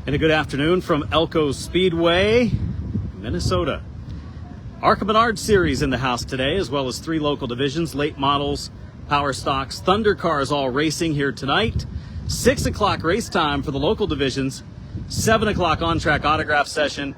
And a good afternoon from Elko Speedway, Minnesota. ARCA Menard Series in the house today, as well as 3 local divisions, late models, power stocks, Thunder cars all racing here tonight. 6 o'clock race time for the local divisions, 7 o'clock on-track autograph session,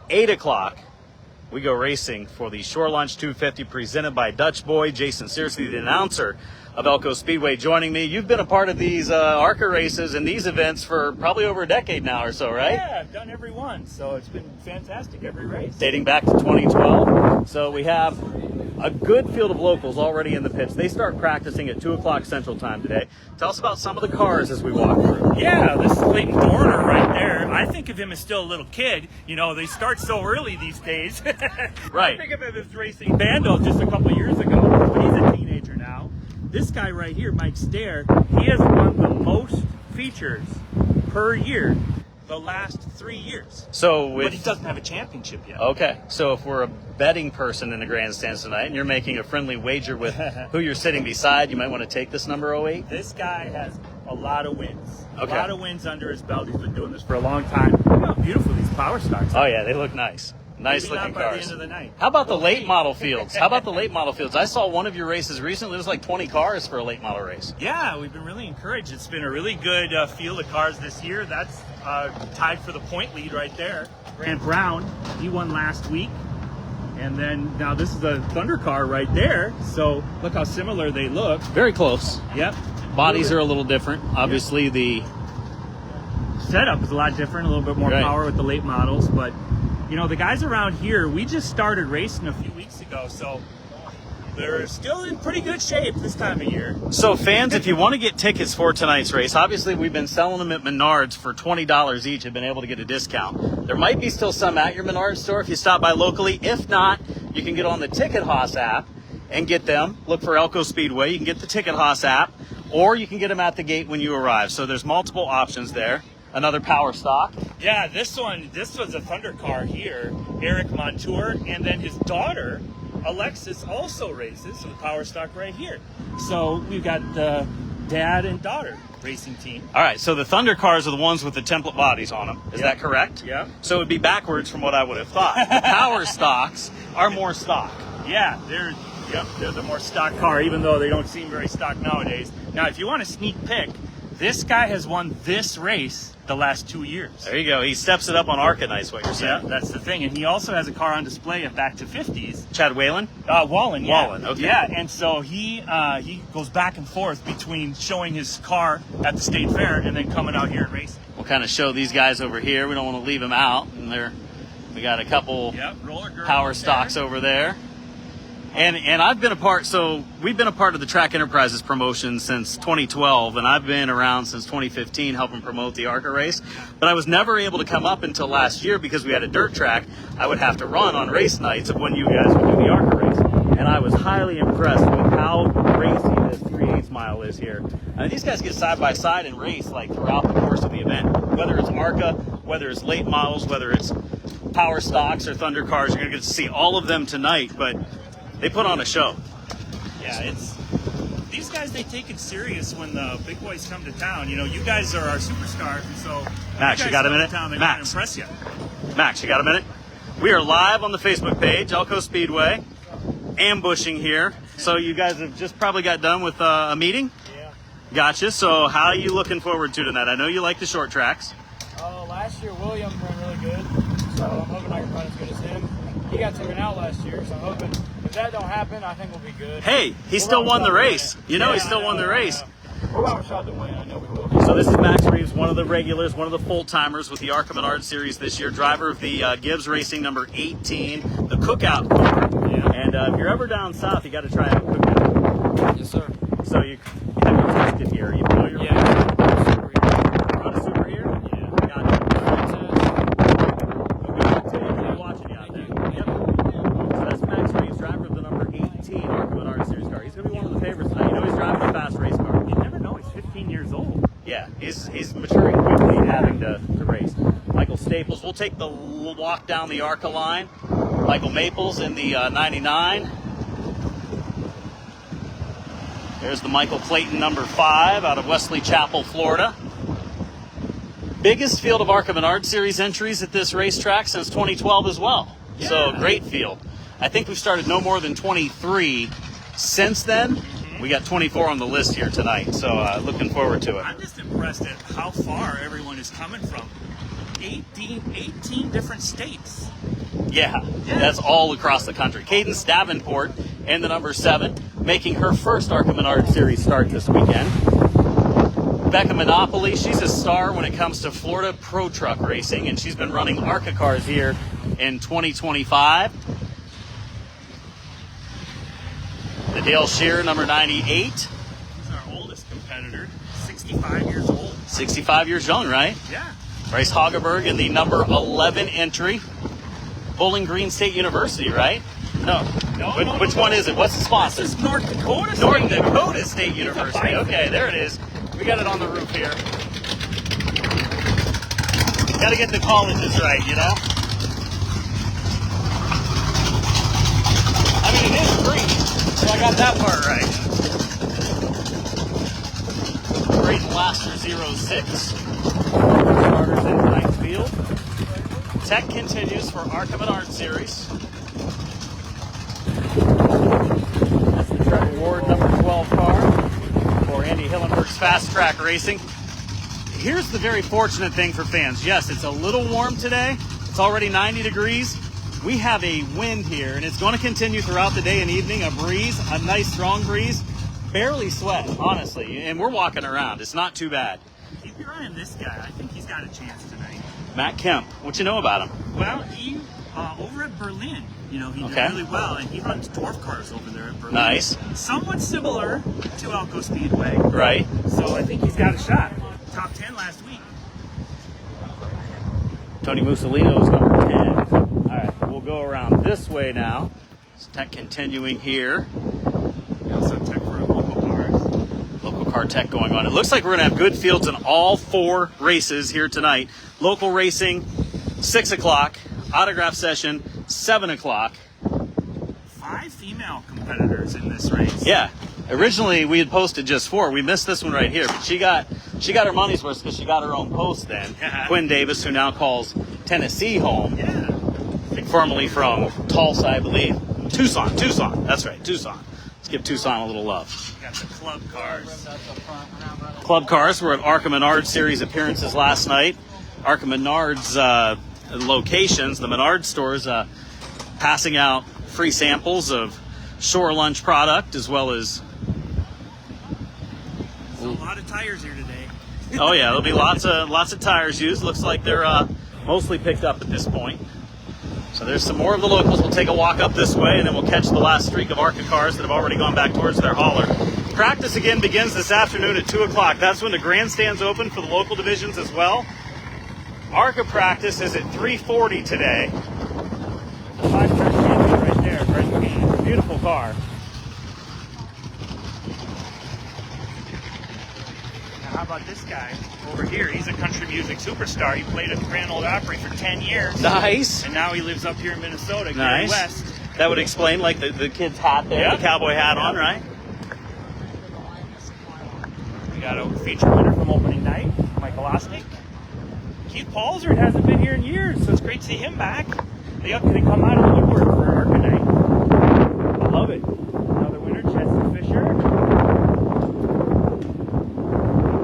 8 o'clock we go racing for the ShoreLunch 250 presented by Dutch Boy. Jason Searcy, the announcer of Elko Speedway, joining me. You've been a part of these ARCA races and these events for probably over a decade now or so, right? Yeah, I've done every one, so it's been fantastic, every race. Dating back to 2012. So we have a good field of locals already in the pits. They start practicing at 2 o'clock Central Time today. Tell us about some of the cars as we walk through. Yeah, this is Clayton Dorner right there. I think of him as still a little kid. You know, they start so early these days. Right. I think of him as racing Bando just a couple years ago, but he's a teenager now. This guy right here, Mike Stair, he has won the most features per year the last 3 years. But he doesn't have a championship yet. Okay, so if we're a betting person in the grandstands tonight and you're making a friendly wager with who you're sitting beside, you might want to take this number 08. This guy has a lot of wins. Okay. A lot of wins under his belt. He's been doing this for a long time. Look how beautiful these power stocks are. Oh yeah, they look nice. Nice Maybe looking not by the cars. end of the night. How about the late model fields? I saw one of your races recently. There was like 20 cars for a late model race. Yeah, we've been really encouraged. It's been a really good field of cars this year. That's tied for the point lead right there. Grant Brown, he won last week. And then now this is a Thunder car right there. So look how similar they look. Very close. Yep. Bodies are a little different. Obviously, the setup is a lot different, a little bit more Right. power with the late models. But, you know, the guys around here, we just started racing a few weeks ago. So they're still in pretty good shape this time of year. So fans, if you want to get tickets for tonight's race, obviously we've been selling them at Menards for $20 each. Have been able to get a discount. There might be still some at your Menards store if you stop by locally. If not, you can get on the Ticket Hoss app and get them. Look for Elko Speedway. You can get the Ticket Hoss app, or you can get them at the gate when you arrive. So there's multiple options there. Another power stock. Yeah, this was a Thunder car here, Eric Montour, and then his daughter, Alexis, also races, so the power stock right here. So we've got the dad and daughter racing team. All right, so the Thunder cars are the ones with the template bodies on them. Is that correct? Yeah. So it would be backwards from what I would have thought. The power stocks are more stock. Yeah, they're the more stock car, even though they don't seem very stock nowadays. Now, if you want a sneak peek, this guy has won this race the last 2 years. There you go. He steps it up on ARCA night, what you're saying. Yeah, that's the thing. And he also has a car on display at Back to 50s. Chad Whalen? Wallen, yeah. Wallen, okay. Yeah, and so he goes back and forth between showing his car at the state fair and then coming out here and racing. We'll kind of show these guys over here. We don't want to leave them out. And we got a couple roller girl power stocks over there. And I've been we've been a part of the Track Enterprises promotion since 2012, and I've been around since 2015 helping promote the ARCA race. But I was never able to come up until last year because we had a dirt track I would have to run on race nights of when you guys would do the ARCA race. And I was highly impressed with how racy this 3/8 mile is here. These guys get side by side and race like throughout the course of the event. Whether it's ARCA, whether it's late models, whether it's power stocks or Thunder cars, you're going to get to see all of them tonight. But they put on a show. Yeah, these guys, they take it serious when the big boys come to town. You know, you guys are our superstars, and so Max, you got a minute? Town, Max, impress you. Max, you got a minute? We are live on the Facebook page, Elko Speedway, ambushing here. So you guys have just probably got done with a meeting? Yeah. Gotcha. So how are you looking forward to tonight? I know you like the short tracks. Last year William ran really good, so I'm hoping I can run as good as him. He got taken out last year, so I'm hoping if that don't happen, I think we'll be good. Hey, he still won the race. You know, he still won the race. We'll have a shot to win. I know we will. So this is Max Reeves, one of the regulars, one of the full-timers with the ARCA Menard Series this year, driver of the Gibbs Racing number 18, the Cookout car. Yeah. And if you're ever down south, you got to try out Cookout. Yes, sir. So you have you tested here? You familiar? Yeah. Run a super here? Yeah. Gotcha. I'm watching you out there. Yep. So that's Max Reeves, driver of the number 18 ARCA Menard Series car. He's going to be one of the favorites tonight. You know he's driving a fast race car. You never know. He's 15 years old. Yeah, he's maturing quickly, having to race. Michael Staples. We'll take the walk down the ARCA line. Michael Maples in the 99. There's the Michael Clayton number 5 out of Wesley Chapel, Florida. Biggest field of ARCA Menard Series entries at this racetrack since 2012 as well. Yeah. So great field. I think we've started no more than 23 since then. We got 24 on the list here tonight, so looking forward to it. I'm just impressed at how far everyone is coming from. 18 different states. Yeah, that's all across the country. Cadence Davenport in the number 7, making her first ARCA Menard Series start this weekend. Becca Monopoly, she's a star when it comes to Florida Pro Truck racing, and she's been running ARCA cars here in 2025. The Dale Shearer, number 98. He's our oldest competitor, 65 years old. 65 years young, right? Yeah. Bryce Hageberg in the number 11 entry. Bowling Green State University, right? No. Which one is it? What's the sponsor? This is North Dakota State. North Dakota State University. Okay, there it is. We got it on the roof here. Got to get the colleges right, you know? I mean, it is free, so I got that part right. Brayden Laster 06. Starters in ninth field. Tech continues for ARCA Menard Series. That's the Trevor Ward number 12 car for Andy Hillenberg's Fast Track Racing. Here's the very fortunate thing for fans. Yes, it's a little warm today. It's already 90 degrees. We have a wind here, and it's going to continue throughout the day and evening. A breeze, a nice strong breeze. Barely sweat, honestly, and we're walking around. It's not too bad. Keep your eye on this guy. I think he's got a chance tonight. Matt Kemp, what you know about him? Well, he over at Berlin, you know, he did really well, and he runs dwarf cars over there at Berlin. Nice. Somewhat similar to Elko Speedway. Right. So I think he's got a shot. Top 10 last week. Tony Mussolino's number 10. All right, we'll go around this way now. So tech continuing here. Also tech for local cars. Local car tech going on. It looks like we're going to have good fields in all 4 races here tonight. Local racing, 6 o'clock. Autograph session, 7 o'clock. 5 female competitors in this race. Yeah. Originally, we had posted just 4. We missed this one right here, but she got her money's worth because she got her own post then. Quinn Davis, who now calls Tennessee home. Yeah. Formerly from Tulsa, I believe. Tucson. That's right, Tucson. Let's give Tucson a little love. Got the club cars. Club cars were at ARCA Menard Series appearances last night. ARCA Menard's locations, the Menard stores, passing out free samples of ShoreLunch product as well as... There's a lot of tires here today. Oh yeah, there'll be lots of tires used. Looks like they're mostly picked up at this point. So there's some more of the locals. We'll take a walk up this way, and then we'll catch the last streak of ARCA cars that have already gone back towards their hauler. Practice again begins this afternoon at 2 o'clock. That's when the grandstands open for the local divisions as well. ARCA practice is at 3:40 today. The 5-star champion right there, Bryce Haynes. Beautiful car. Now, how about this guy over here? He's a country music superstar. He played at the Grand Ole Opry for 10 years. Nice. And now he lives up here in Minnesota, Gary Nice. West. That would explain like the kid's hat there, Yeah. the cowboy hat on, right? We got a feature winner from opening night, Michael Osnick. Keith Paulsard hasn't been here in years, so it's great to see him back. They come out of the woodwork for ARCA night. I love it. Another winner, Chester Fisher. We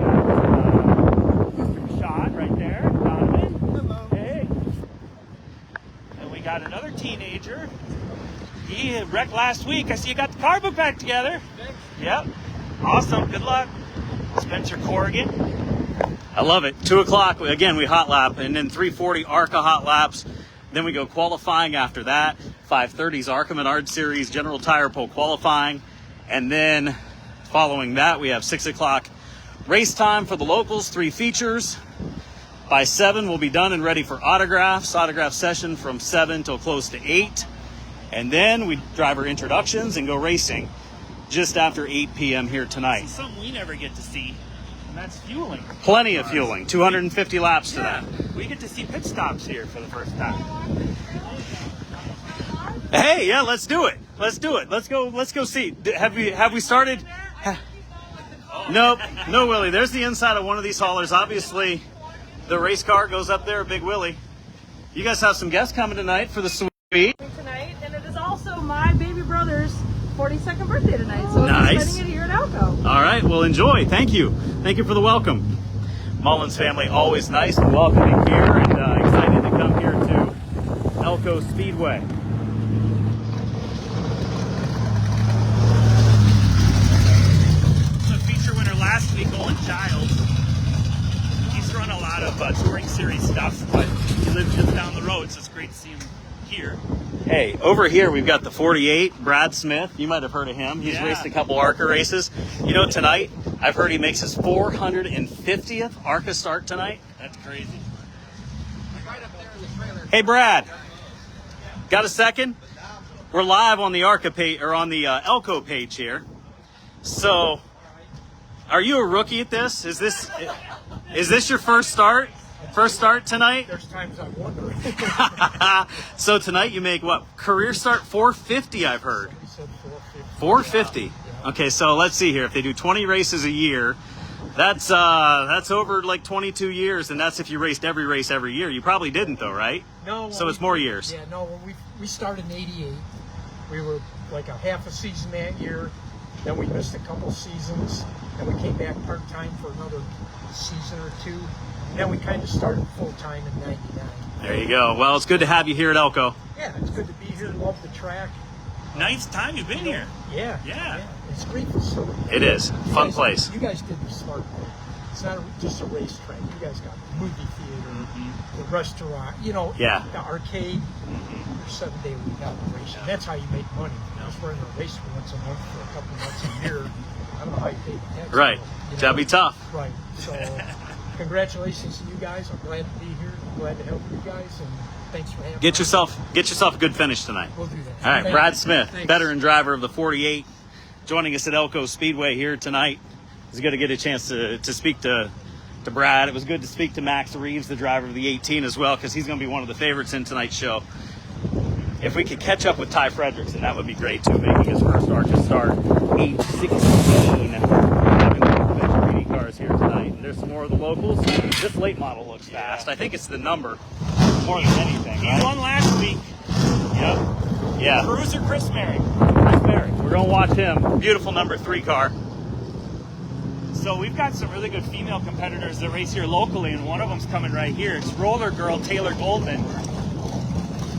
got Mr. Shad right there, Donovan. Hello. Hey. And we got another teenager. He wrecked last week. I see you got the car book back together. Thanks. Yep. Awesome. Good luck. Spencer Corrigan. I love it. 2 o'clock, again, we hot lap, and then 3:40 ARCA hot laps. Then we go qualifying after that. 5:30's ARCA Menard Series General Tire Pole qualifying. And then following that, we have 6 o'clock race time for the locals, 3 features. By 7, we'll be done and ready for autographs. Autograph session from 7 till close to 8. And then we driver introductions and go racing just after 8 p.m. here tonight. This is something we never get to see, and that's fueling. Plenty of fueling, 250 laps to that. We get to see pit stops here for the first time. Hey, yeah, let's do it. Let's go see. Have we started? Nope, no, Willie. There's the inside of one of these haulers. Obviously, The race car goes up there, Big Willie. You guys have some guests coming tonight for the sweet. Tonight, and it is also my baby brother's 42nd birthday tonight, so Nice. we're spending it here at Elko. All right, well, enjoy. Thank you. Thank you for the welcome. Mullins family, always nice and welcoming here, and excited to come here to Elko Speedway. The feature winner last week, Owen Giles. He's run a lot of touring series stuff, but he lives just down the road, so it's great to see him here. Hey, over here we've got the 48, Brad Smith. You might have heard of him. He's raced a couple ARCA races. You know, tonight, I've heard he makes his 450th ARCA start tonight. That's crazy. Hey, Brad, got a second? We're live on the ARCA page, or on the Elko page here. So, are you a rookie at this? Is this your first start? First start tonight? There's times I wonder. So tonight you make what? Career start 450, I've heard. He said 450. 450. Yeah. Okay, so let's see here. If they do 20 races a year, that's over like 22 years, and that's if you raced every race every year. You probably didn't though, right? No. So it's more years. Yeah, no, when we started in 88, we were like a half a season that year. Then we missed a couple seasons. Then we came back part-time for another season or two. Then we kind of started full-time in 99. There you go. Well, it's good to have you here at Elko. Yeah, it's good to be here. Love the track. Ninth time you've been here. Yeah. It's a great facility. It is. Fun place. You guys did the smart thing. It's not just a racetrack. You guys got the movie theater, the restaurant, the arcade, your 7-day-a-week operation. That's how you make money. Just running a race once a month for a couple months a year. I don't know how you pay the tax. Right. bill, That'd be tough. Right. So, congratulations to you guys. I'm glad to be here. I'm glad to help you guys, and thanks for having me. Get yourself a good finish tonight. We'll do that. All right, Thank Brad you. Smith, Thanks. veteran driver of the 48, joining us at Elko Speedway here tonight. It's good to get a chance to speak to Brad. It was good to speak to Max Reeves, the driver of the 18 as well, because he's going to be one of the favorites in tonight's show. If we could catch up with Ty Fredrickson, that would be great too, making his first ARCA start, age 16. Having the 3D cars here tonight. And there's some more of the locals. This late model looks fast. I think it's the number more than anything. He Right? won last week. Yep. Yeah. Cruiser Chris Merrick. Chris Merrick. We're going to watch him. Beautiful number 3 car. So we've got some really good female competitors that race here locally, and one of them's coming right here. It's roller girl Taylor Goldman.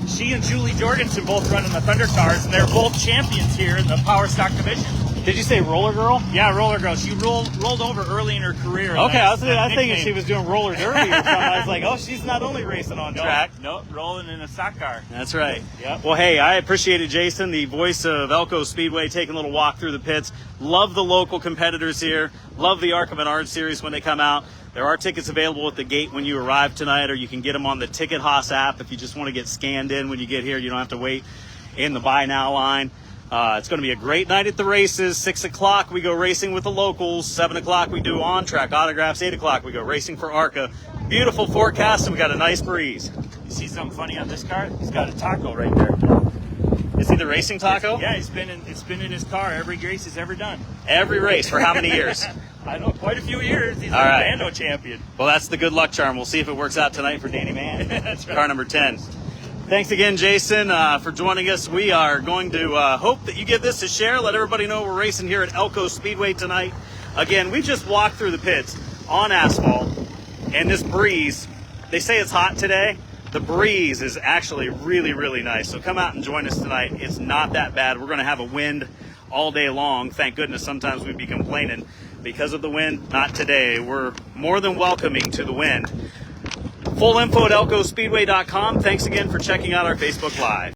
She and Julie Jorgensen both run in the Thunder cars, and they're both champions here in the Power Stock division. Did you say Roller Girl? Yeah, roller girl. She rolled over early in her career. Okay, I was That thinking nickname. she was doing roller derby or something. I was like, oh, she's not only racing on track. No, rolling in a stock car. That's right. Yep. Well, hey, I appreciate it, Jason, the voice of Elko Speedway, taking a little walk through the pits. Love the local competitors here. Love the ARCA Menard series when they come out. There are tickets available at the gate when you arrive tonight, or you can get them on the Ticket Haas app if you just want to get scanned in when you get here. You don't have to wait in the buy now line. It's going to be a great night at the races. 6 o'clock, we go racing with the locals. 7 o'clock, we do on-track autographs. 8 o'clock, we go racing for ARCA. Beautiful forecast, and we got a nice breeze. You see something funny on this car? He's got a taco right there. Is he the racing taco? Yeah, it's been in his car every race he's ever done. Every race. For how many years? I know, quite a few years. He's All a right. Bando champion. Well, that's the good luck charm. We'll see if it works out tonight for Danny Mann. That's right. Car number 10. Thanks again, Jason, for joining us. We are going to hope that you give this a share. Let everybody know we're racing here at Elko Speedway tonight. Again, we just walked through the pits on asphalt, and this breeze, they say it's hot today. The breeze is actually really, really nice. So come out and join us tonight. It's not that bad. We're going to have a wind all day long. Thank goodness. Sometimes we'd be complaining because of the wind. Not today. We're more than welcoming to the wind. Full info at elkospeedway.com. Thanks again for checking out our Facebook Live.